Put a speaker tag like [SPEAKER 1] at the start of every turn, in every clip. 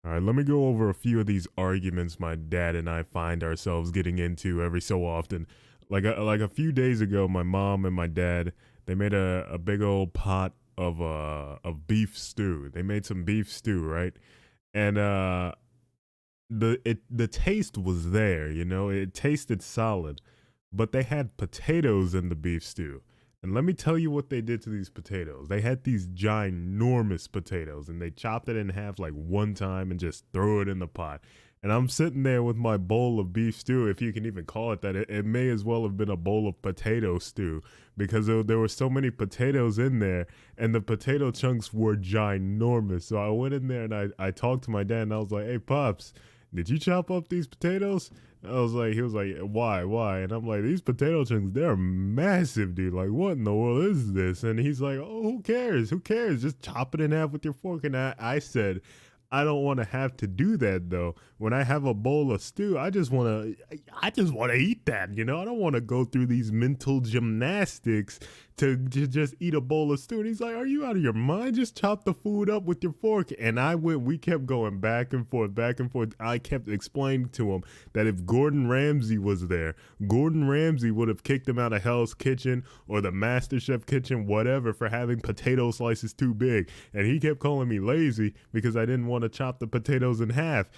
[SPEAKER 1] All right, let me go over a few of these arguments my dad and I find ourselves getting into every so often. Like a few days ago, my mom and my dad they made a big old pot of beef stew. They made some beef stew, right? And the taste was there, it tasted solid, but they had potatoes in the beef stew. And let me tell you what they did to these potatoes. They had these ginormous potatoes and they chopped it in half like one time and just threw it in the pot. And I'm sitting there with my bowl of beef stew, if you can even call it that. It may as well have been a bowl of potato stew because there were so many potatoes in there and the potato chunks were ginormous. So I went in there and I talked to my dad and I was like, hey, Pops, did you chop up these potatoes? He was like, why? And I'm like, these potato chunks, they're massive, dude. Like, what in the world is this? And he's like, oh, who cares? Who cares? Just chop it in half with your fork. And I said, I don't want to have to do that though. When I have a bowl of stew, I just want to eat that, I don't want to go through these mental gymnastics to just eat a bowl of stew. And he's like, "Are you out of your mind? Just chop the food up with your fork." And we kept going back and forth, back and forth. I kept explaining to him that if Gordon Ramsay was there, Gordon Ramsay would have kicked him out of Hell's Kitchen or the Master Chef kitchen, whatever, for having potato slices too big. And he kept calling me lazy because I didn't want to chop the potatoes in half.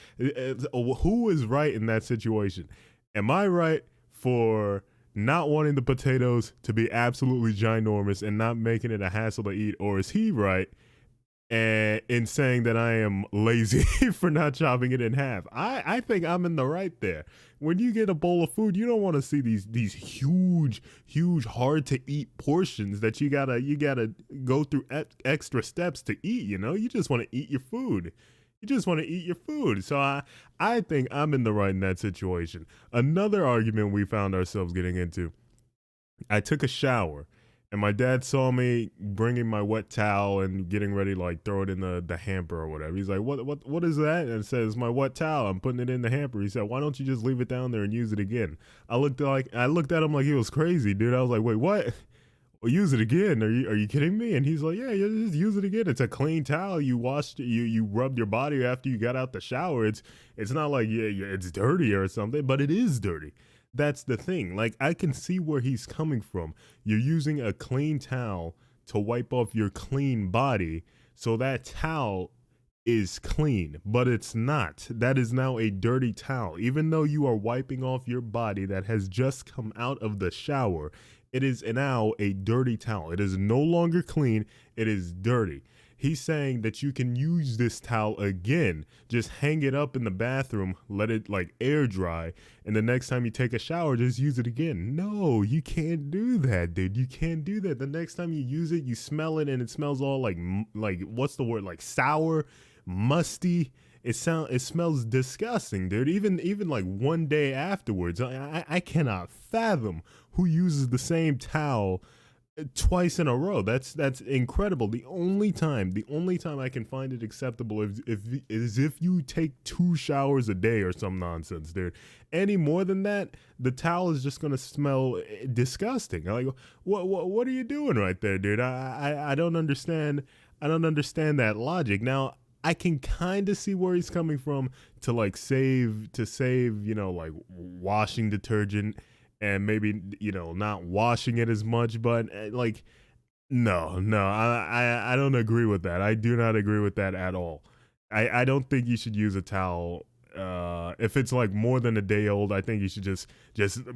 [SPEAKER 1] Who is right in that situation? Am I right for not wanting the potatoes to be absolutely ginormous and not making it a hassle to eat, or is he right in saying that I am lazy for not chopping it in half? I think I'm in the right there. When you get a bowl of food, you don't want to see these huge hard to eat portions that you gotta go through extra steps to eat. You just want to eat your food. You just want to eat your food. So I think I'm in the right in that situation. Another argument we found ourselves getting into, I took a shower and my dad saw me bringing my wet towel and getting ready to like throw it in the hamper or whatever. He's like, what is that? And it says, my wet towel. I'm putting it in the hamper. He said, why don't you just leave it down there and use it again? I looked at him like he was crazy, dude. I was like, wait, what? Well, use it again. Are you kidding me? And he's like, yeah, just use it again. It's a clean towel. You washed you rubbed your body after you got out the shower. It's not like yeah, it's dirty or something, but it is dirty. That's the thing. Like I can see where he's coming from. You're using a clean towel to wipe off your clean body, so that towel is clean, but it's not. That is now a dirty towel. Even though you are wiping off your body that has just come out of the shower, it is now a dirty towel. It is no longer clean, it is dirty. He's saying that you can use this towel again, just hang it up in the bathroom, let it like air dry, and the next time you take a shower, just use it again. No, you can't do that, dude. You can't do that. The next time you use it, you smell it, and it smells all like what's the word? Like sour, musty. It smells disgusting, dude. Even like one day afterwards, I cannot fathom who uses the same towel twice in a row. That's incredible. The only time I can find it acceptable is if you take 2 showers a day or some nonsense, dude. Any more than that, the towel is just gonna smell disgusting. Like what are you doing right there, dude? I don't understand. I don't understand that logic. Now I can kind of see where he's coming from to save, like washing detergent and maybe not washing it as much, but like no, I don't agree with that. I do not agree with that at all. I don't think you should use a towel if it's like more than a day old. I think you should just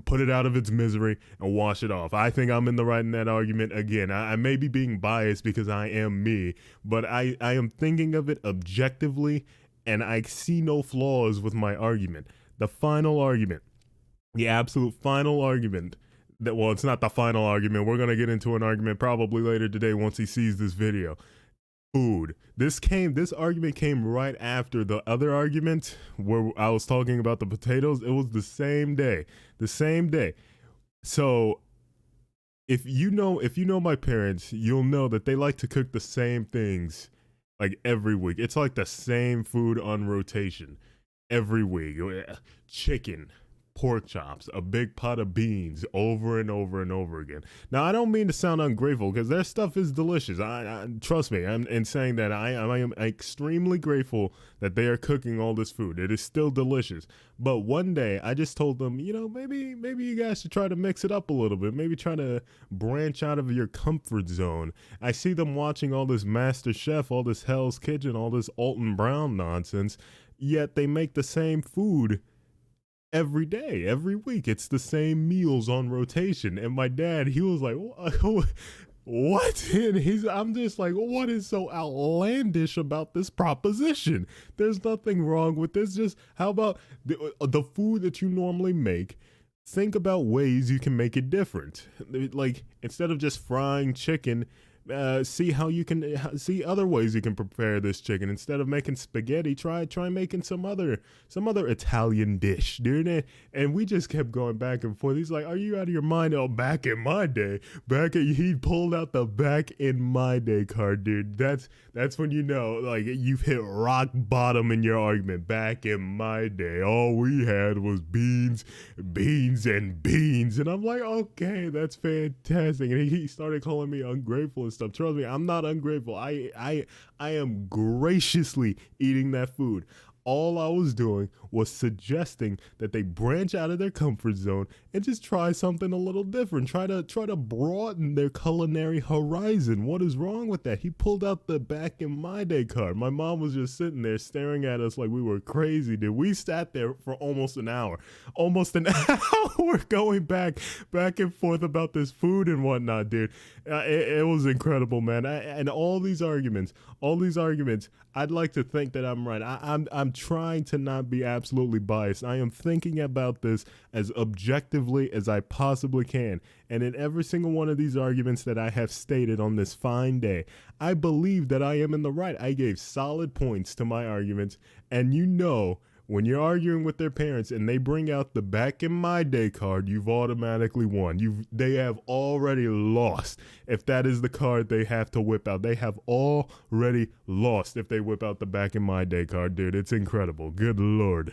[SPEAKER 1] put it out of its misery and wash it off. I think I'm in the right in that argument. Again, I may be being biased because I am me, but I am thinking of it objectively and I see no flaws with my argument. The final argument, the absolute final argument, that well, it's not the final argument. We're going to get into an argument probably later today once he sees this video. Food. This argument came right after the other argument where I was talking about the potatoes. It was the same day. The same day. So if you know my parents, you'll know that they like to cook the same things like every week. It's like the same food on rotation every week. Chicken, pork chops, a big pot of beans over and over and over again. Now, I don't mean to sound ungrateful because their stuff is delicious. I trust me. I'm in saying that I am extremely grateful that they are cooking all this food. It is still delicious. But one day, I just told them, maybe you guys should try to mix it up a little bit. Maybe try to branch out of your comfort zone. I see them watching all this Master Chef, all this Hell's Kitchen, all this Alton Brown nonsense. Yet they make the same food every day, every week. It's the same meals on rotation. And my dad, he was like, what? And I'm just like, what is so outlandish about this proposition? There's nothing wrong with this. Just how about the food that you normally make? Think about ways you can make it different. Like, instead of just frying chicken, see how you can see other ways you can prepare this chicken. Instead of making spaghetti, try making some other Italian dish, dude. And we just kept going back and forth. He's like, "Are you out of your mind?" Oh, back in my day, he pulled out the back in my day card, dude. That's when you know, like, you've hit rock bottom in your argument. Back in my day, all we had was beans, and beans. And I'm like, okay, that's fantastic. And he started calling me ungrateful and stuff. Trust me, I'm not ungrateful. I am graciously eating that food. All I was doing was suggesting that they branch out of their comfort zone and just try something a little different. Try to broaden their culinary horizon. What is wrong with that? He pulled out the back in my day card. My mom was just sitting there staring at us like we were crazy, dude. We sat there for almost an hour going back and forth about this food and whatnot, dude. It was incredible, man. And all these arguments, I'd like to think that I'm right. I'm trying to not be absolutely biased. I am thinking about this as objectively as I possibly can. And in every single one of these arguments that I have stated on this fine day, I believe that I am in the right. I gave solid points to my arguments. And when you're arguing with their parents and they bring out the back in my day card, you've automatically won. They have already lost. If that is the card they have to whip out, they have already lost if they whip out the back in my day card, dude. It's incredible. Good Lord.